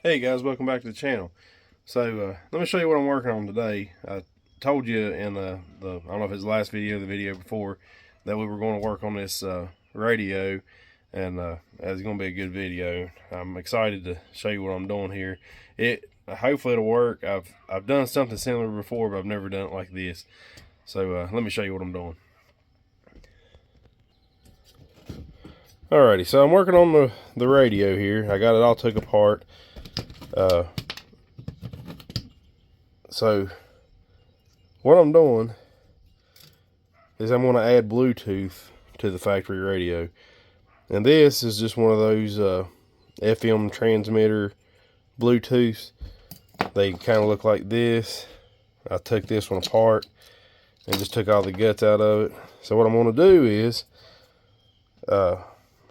Hey guys, welcome back to the channel. So let me show you what I'm working on today. I told you in the I don't know if it's the last video or the video before that we were going to work on this radio, and it's going to be a good video. I'm excited to show you what I'm doing here. Hopefully it'll work. I've done something similar before, but I've never done it like this. So let me show you what I'm doing. Alrighty, so I'm working on the radio here. I got it all took apart. So what I'm doing is I'm going to add Bluetooth to the factory radio, and this is just one of those FM transmitter Bluetooths. They kind of look like this. I took this one apart and just took all the guts out of it. So what I'm going to do is I'm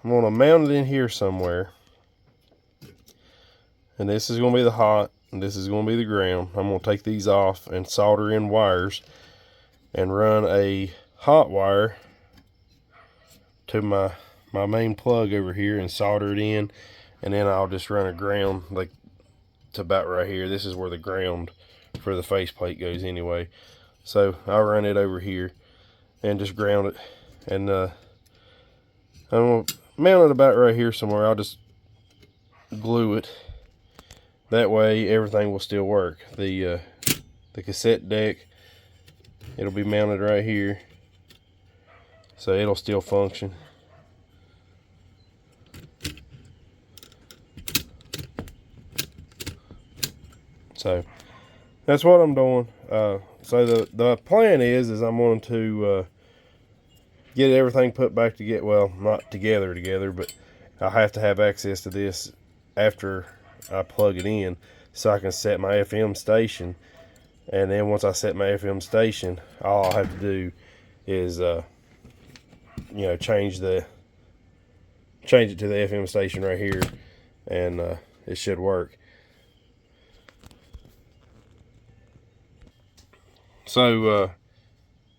going to mount it in here somewhere, and this is going to be the hot, and this is going to be the ground. I'm going to take these off and solder in wires and run a hot wire to my main plug over here and solder it in, and then I'll just run a ground like to about right here. This is where the ground for the faceplate goes anyway. So I'll run it over here and just ground it, and I'm going to mount it about right here somewhere. I'll just glue it. That way everything will still work. The cassette deck, it'll be mounted right here, so it'll still function. So that's what I'm doing. So the plan is I'm going to get everything put back together. Well, not together, but I'll have to have access to this after I plug it in, so I can set my FM station. And then once I set my FM station, all I'll have to do is change it to the FM station right here, and it should work. So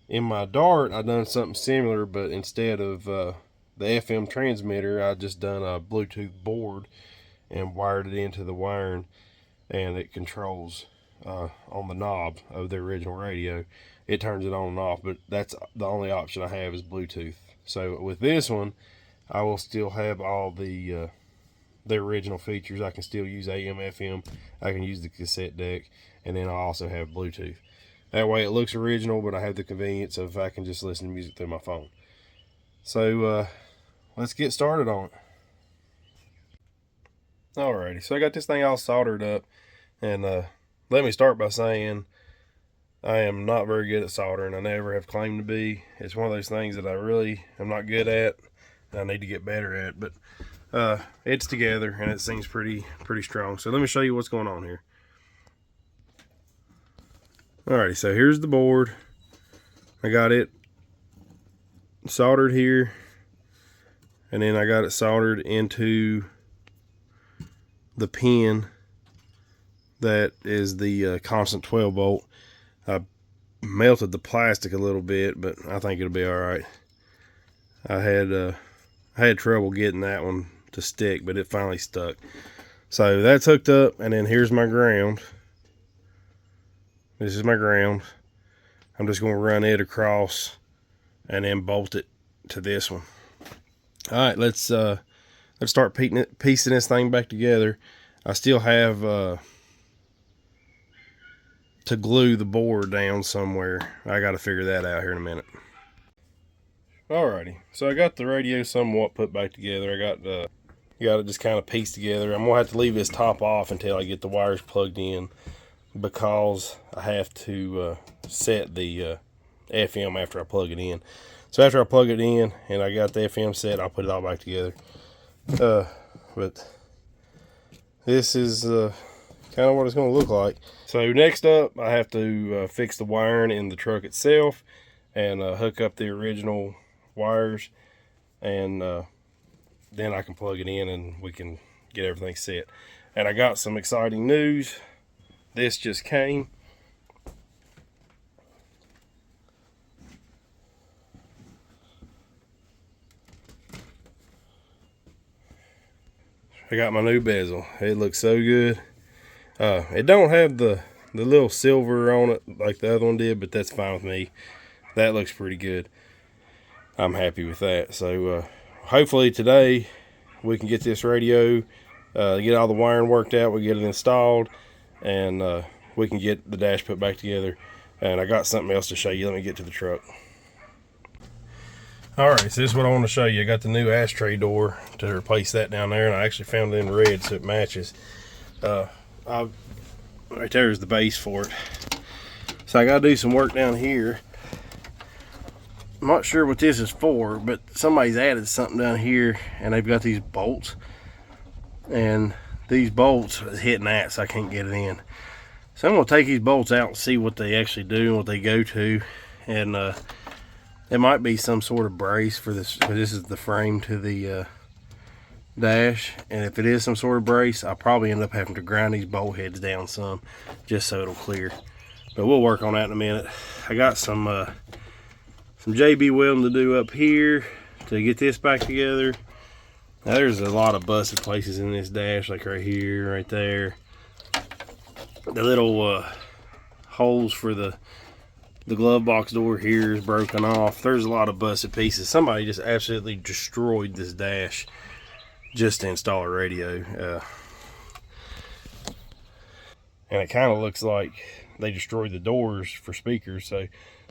in my Dart, I done something similar, but instead of the FM transmitter, I just done a Bluetooth board and wired it into the wiring, and it controls on the knob of the original radio. It turns it on and off, but that's the only option I have is Bluetooth. So with this one, I will still have all the original features. I can still use AM, FM. I can use the cassette deck, and then I also have Bluetooth. That way it looks original, but I have the convenience of I can just listen to music through my phone. So let's get started on it. Alrighty, so I got this thing all soldered up, and let me start by saying I am not very good at soldering. I never have claimed to be. It's one of those things that I really am not good at, and I need to get better at, but it's together and it seems pretty strong. So let me show you what's going on here. Alrighty, so here's the board. I got it soldered here, and then I got it soldered into the pin that is the constant 12 volt. I melted the plastic a little bit, but I think it'll be all right. I had trouble getting that one to stick, but it finally stuck. So that's hooked up, and then here's my ground. This is my ground. I'm just going to run it across and then bolt it to this one. All right, let's start piecing this thing back together. I still have to glue the board down somewhere. I got to figure that out here in a minute. Alrighty, so I got the radio somewhat put back together. I got it just kind of pieced together. I'm gonna have to leave this top off until I get the wires plugged in, because I have to set the FM after I plug it in. So after I plug it in and I got the FM set, I'll put it all back together. But this is kind of what it's going to look like. So next up, I have to fix the wiring in the truck itself and hook up the original wires, and then I can plug it in and we can get everything set. And I got some exciting news. This just came. I got my new bezel. It looks so good. It don't have the little silver on it like the other one did, but that's fine with me. That looks pretty good. I'm happy with that. So hopefully today we can get this radio, get all the wiring worked out, we get it installed, and we can get the dash put back together. And I got something else to show you. Let me get to the truck. Alright, so this is what I want to show you. I got the new ashtray door to replace that down there, and I actually found it in red so it matches. Right there is the base for it. So I got to do some work down here. I'm not sure what this is for, but somebody's added something down here, and they've got these bolts. And these bolts is hitting that, so I can't get it in. So I'm going to take these bolts out and see what they actually do and what they go to. And it might be some sort of brace for this, because this is the frame to the dash. And if it is some sort of brace, I'll probably end up having to grind these bolt heads down some, just so it'll clear. But we'll work on that in a minute. I got some JB welding to do up here to get this back together. Now there's a lot of busted places in this dash, like right here, right there. The little holes for the glove box door here is broken off. There's a lot of busted pieces. Somebody just absolutely destroyed this dash just to install a radio. And it kind of looks like they destroyed the doors for speakers. So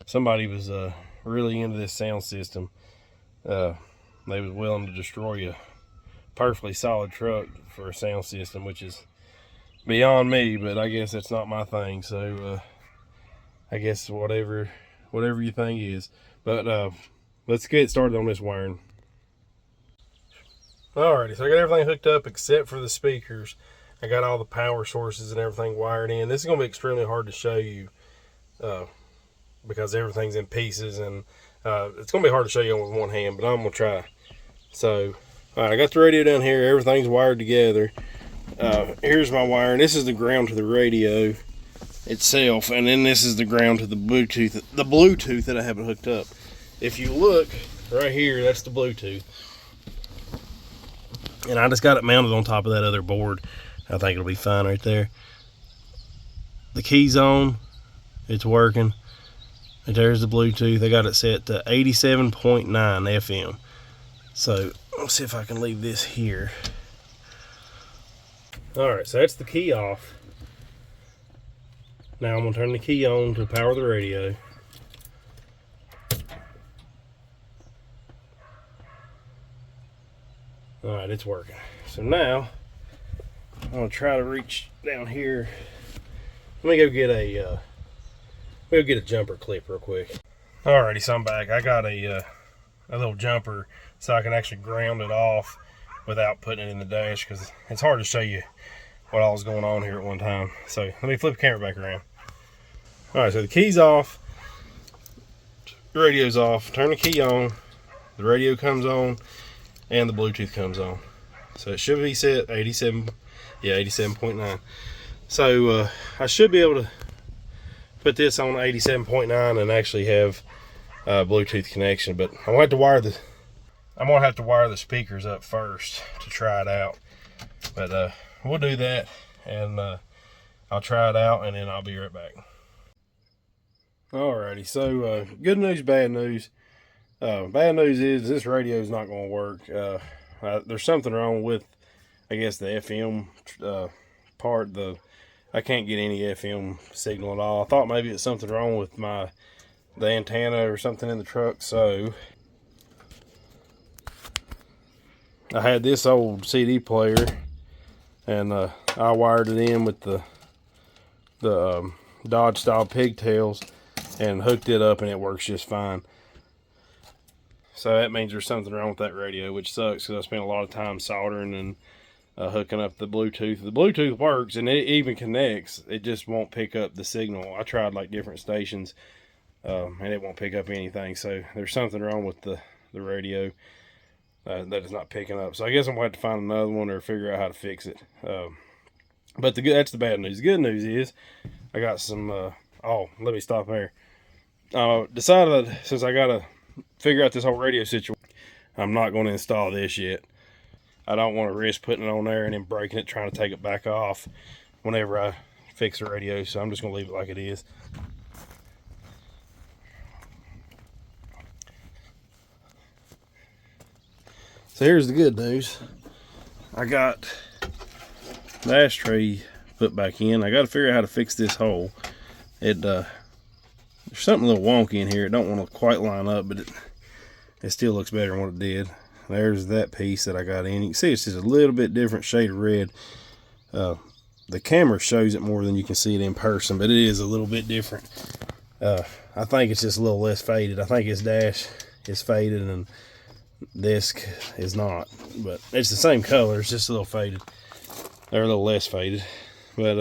somebody was really into this sound system. They was willing to destroy a perfectly solid truck for a sound system, which is beyond me, but I guess that's not my thing. So I guess whatever your thing is. But let's get started on this wiring. Alrighty, so I got everything hooked up except for the speakers. I got all the power sources and everything wired in. This is going to be extremely hard to show you because everything's in pieces, and it's going to be hard to show you with one hand, but I'm going to try. So, alright, I got the radio down here. Everything's wired together. Here's my wiring. This is the ground to the radio itself, and then this is the ground to the Bluetooth that I haven't hooked up. If you look right here, that's the Bluetooth. And I just got it mounted on top of that other board. I think it'll be fine right there. The key's on. It's working. And there's the Bluetooth. I got it set to 87.9 FM. So let's see if I can leave this here. Alright, so that's the key off. Now I'm going to turn the key on to power the radio. Alright, it's working. So now I'm going to try to reach down here. Let me go get a jumper clip real quick. Alrighty, so I'm back. I got a little jumper so I can actually ground it off without putting it in the dash, because it's hard to show you what all was going on here at one time. So let me flip the camera back around. Alright, so the key's off, the radio's off, turn the key on, the radio comes on, and the Bluetooth comes on. So it should be set 87.9. So I should be able to put this on 87.9 and actually have a Bluetooth connection, but I'm gonna have to wire the speakers up first to try it out. But we'll do that, and I'll try it out, and then I'll be right back. Alrighty, so good news, bad news. Bad news is this radio is not going to work. There's something wrong with, I guess, the FM part. I can't get any FM signal at all. I thought maybe it's something wrong with the antenna or something in the truck. So I had this old CD player, and I wired it in with the Dodge style pigtails and hooked it up, and it works just fine. So that means there's something wrong with that radio, which sucks, because I spent a lot of time soldering and hooking up the Bluetooth. The Bluetooth works, and it even connects. It just won't pick up the signal. I tried like different stations, and it won't pick up anything. So there's something wrong with the radio that is not picking up. So I guess I'm going to have to find another one or figure out how to fix it. But that's the bad news. The good news is I got some... let me stop there. Decided that since I got to figure out this whole radio situation, I'm not going to install this yet. I don't want to risk putting it on there and then breaking it, trying to take it back off whenever I fix the radio, so I'm just gonna leave it like it is. So here's the good news. I got the ashtray put back in. I got to figure out how to fix this hole. There's something a little wonky in here. It don't want to quite line up, but it still looks better than what it did. There's that piece that I got in. You can see it's just a little bit different shade of red. The camera shows it more than you can see it in person, but it is a little bit different. I think it's just a little less faded. I think its dash is faded and disc is not, but it's the same color. It's just a little faded. They're a little less faded, but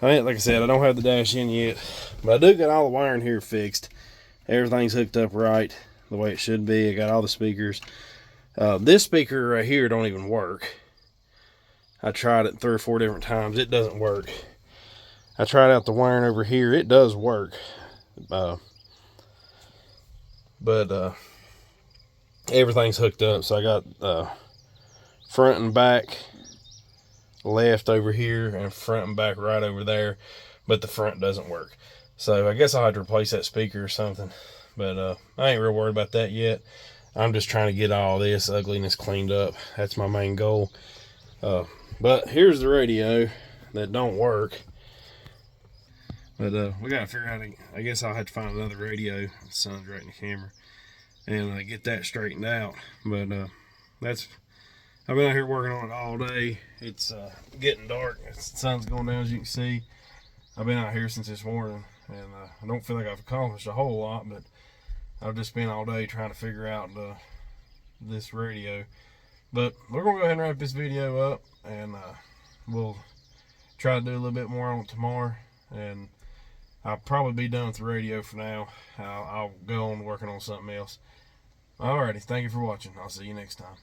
like I said, I don't have the dash in yet, but I do got all the wiring here fixed. Everything's hooked up right the way it should be. I got all the speakers. This speaker right here don't even work. I tried it 3 or 4 different times. It doesn't work. I tried out the wiring over here. It does work, but everything's hooked up. So I got front and back left over here and front and back right over there, but the front doesn't work. So I guess I'll have to replace that speaker or something, but I ain't real worried about that yet. I'm just trying to get all this ugliness cleaned up. That's my main goal. But here's the radio that don't work. But we gotta figure out, I guess I'll have to find another radio. The sun's right in the camera, and get that straightened out. But I've been out here working on it all day. It's getting dark. The sun's going down, as you can see. I've been out here since this morning, and I don't feel like I've accomplished a whole lot, but I've just spent all day trying to figure out this radio. But we're gonna go ahead and wrap this video up, and we'll try to do a little bit more on it tomorrow, and I'll probably be done with the radio for now. I'll go on working on something else. Alrighty, thank you for watching. I'll see you next time.